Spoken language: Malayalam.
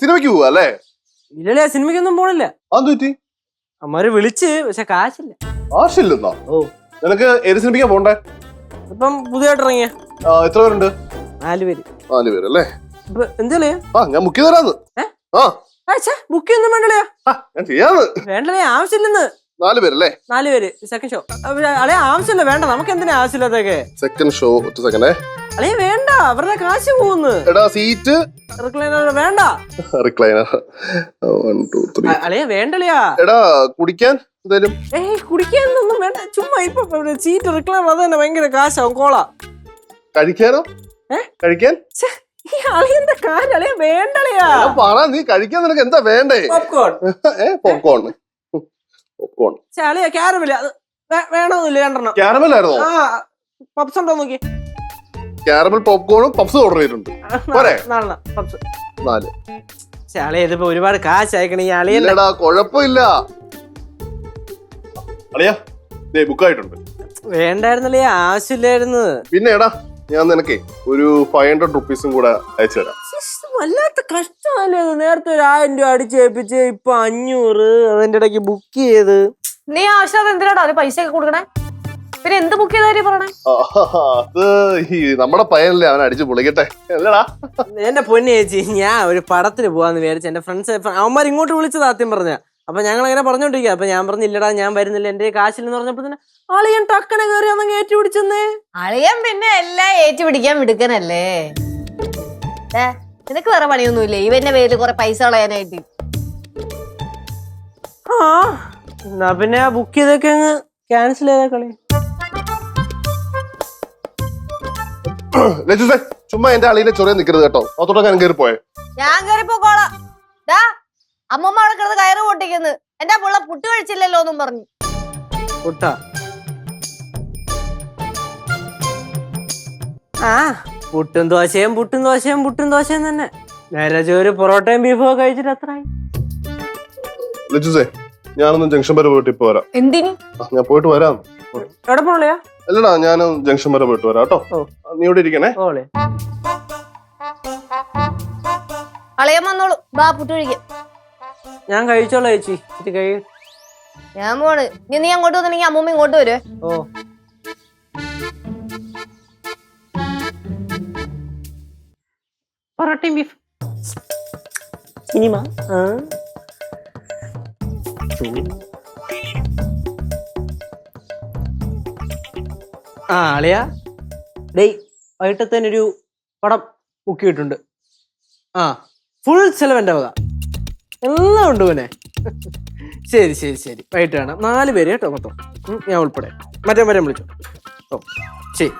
സിനിമയ്ക്ക് പോവാ അല്ലേ? ഇല്ലല്ലേ, സിനിമയ്ക്കൊന്നും പോണില്ല. അതെന്ത് പറ്റി? അമ്മര് വിളിച്ച്, പക്ഷെ കാശില്ല. കാശില്ലെന്നാ? ഓ, നിനക്ക് ഏത് സിനിമയ്ക്കാ പോണ്ടേ? ഇപ്പം പുതിയതായിട്ട് ഇറങ്ങിയ. എത്ര പേരുണ്ട്? 4 പേര്. 4 പേരല്ലേ? എന്തല്ലേ? ഞാൻ ബുക്ക് ചെയ്ത് തരാന്ന്. ബുക്ക് ഒന്നും വേണ്ടല്ലേ? ഞാൻ ചെയ്യാന്ന്. വേണ്ടല്ലേ, ആവശ്യമില്ലെന്ന്. 4 പേരല്ലേ? 4 പേര്. സെക്കൻഡ് ഷോ അളേ ആവശ്യമില്ല, വേണ്ട. നമുക്ക് എന്തിനാ ആവശ്യമില്ലാത്തൊക്കെ? Second show. ഒറ്റ സെക്കൻഡേ. അളേ വേണ്ട, അവരുടെ കാശ് പോകുന്നു. എടാ സീറ്റ് റിക്ലൈനർ വേണ്ട. റിക്ലൈനർ 1 2 3. അളേ വേണ്ടല്ലയാ. എടാ കുടിക്കാൻ എന്തായാലും. കുടിക്കാനൊന്നും വേണ്ട, ചുമ്മാ ഇപ്പൊ സീറ്റ് റിക്ലൈനർ അത് തന്നെ ഭയങ്കര കാശാവും. കോള കഴിക്കാനോ? കഴിക്കാൻ അളിയന്റെ കാര്യം അളിയ വേണ്ടല്ലയാ. പറ, നീ കഴിക്കാൻ നിനക്ക് എന്താ വേണ്ടേ? പോപ്കോൺ. പോപ്കോൺ. പോപ്കോൺ. അളിയ ക്യാരമൽ അത് വേണമെന്നില്ല, 2 ക്യാരമൽ ആയിരുന്നോ? പപ്സ് ഉണ്ടോ നോക്കി. ക്യാരമൽ പോപ്കോണും പപ്സ് ഓർഡർ ചെയ്തിട്ടുണ്ട്. പോരെ? 4. അളിയ ഇതിപ്പോ ഒരുപാട് കാശ് അയക്കണേ അളിയടാ. കൊഴപ്പില്ല അളിയ, ബുക്ക് ആയിട്ടുണ്ട്. വേണ്ടായിരുന്നല്ലേ, ആവശ്യമില്ലായിരുന്നു. പിന്നെ എടാ, ഞാൻ നിനക്കേ ഒരു 500 റുപ്പീസും കൂടെ അയച്ചു തരാം. വല്ലാത്ത കഷ്ടമല്ലേ അത്. നേരത്തെ 1000 രൂപ അടിച്ചേപ്പിച്ച് ഇപ്പൊ 500. അതിന്റെ ഇടയ്ക്ക് ബുക്ക് ചെയ്ത്. നീ ആവശ്യം എന്തിനാടാ അത് പൈസ ഒക്കെ കൊടുക്കണേ? പിന്നെ എന്ത് ബുക്ക് ചെയ്ത കാര്യം പറയണേ? അത് നമ്മുടെ പയ്യനല്ലേ, അവൻ അടിച്ചു പൊളിക്കട്ടെ അല്ലടാ. എന്റെ പൊന്നു ചേച്ചി, ഞാൻ ഒരു പടത്തിന് പോവാന്ന് വിചാരിച്ചു. എന്റെ ഫ്രണ്ട്സ് അവന്മാർ ഇങ്ങോട്ട് വിളിച്ചത് ആദ്യം പറഞ്ഞ. അപ്പൊ ഞങ്ങൾ അങ്ങനെ പറഞ്ഞോണ്ടിരിക്കുക. അപ്പൊ ഞാൻ പറഞ്ഞില്ലടാ, ഞാൻ വരുന്നില്ല, എന്റെ കാശില്ലെന്ന് പറഞ്ഞപ്പോ തന്നെ അളിയൻ ടക്കനെ കയറി അന്ന് ഏറ്റി പിടിച്ചെന്നേ. അളിയൻ പിന്നെ എല്ലാം ഏറ്റി പിടിക്കാൻ മിടുക്കനല്ലേ. നിനക്ക് വേറെ പണിയൊന്നുമില്ലേ ഇവന്റെ പേരിൽ കുറെ പൈസ കളയാനായിട്ട്? എന്നാ പിന്നെ ബുക്ക് ചെയ്തൊക്കെ അങ്ങ് ക്യാൻസൽ ചെയ്താ കളി. ചുമ്മാ എന്റെ അളിയെ ചൊറിയ നിക്കരുത് കേട്ടോ. അതോടൊക്കെ ഞാൻ കയറി പോയെ. ഞാൻ കയറി പോക്കോളാം. അമ്മമ്മ അവിടെ കിടന്ന് കയറ് പൊട്ടിക്കുന്നു. എന്റെ പുള്ള പുട്ട് കഴിച്ചില്ലല്ലോ എന്നും പറഞ്ഞു. പുട്ടാ? പുട്ടും ദോശയും തന്നെ. നേരെ ഒരു പൊറോട്ടയും ബീഫും ഒക്കെ കഴിച്ചിട്ട് എത്രയായി? ഞാനൊന്ന് ജംഗ്ഷൻ വരെ പോയിട്ട് ഇപ്പൊ വരാം. എന്തിന്? ഞാൻ പോയിട്ട് വരാം. എവിടെ പോളയാ? അല്ലടാ, ഞാൻ ജംഗ്ഷൻ വരെ പോയിട്ട് വരാം കേട്ടോ. നീ ഇവിടെ ഇരിക്കണേ. അളയൻ വന്നോളൂ. ബാ പുട്ട് കഴിക്കാം. ഞാൻ കഴിച്ചോളാം ചേച്ചി. ഞാൻ പോണ്. നീ അങ്ങോട്ട് വന്നില്ലെങ്കിൽ അമ്മൂമ്മ ഇങ്ങോട്ട് വരുവേ. പൊറോട്ടയും ബീഫ് സിനിമ. അളിയാ, ഡേയ് വൈകിട്ടത്തേനൊരു പടം ബുക്ക് ചെയ്തിട്ടുണ്ട്. ഫുൾ ചെലവ് എൻ്റെ വക. എല്ലാം ഉണ്ട് പിന്നെ. ശരി ശരി ശരി, വൈകിട്ട് കാണാം. 4 പേര് കേട്ടോ മൊത്തം, ഞാൻ ഉൾപ്പെടെ. മറ്റേ വിളിച്ചു. ശരി.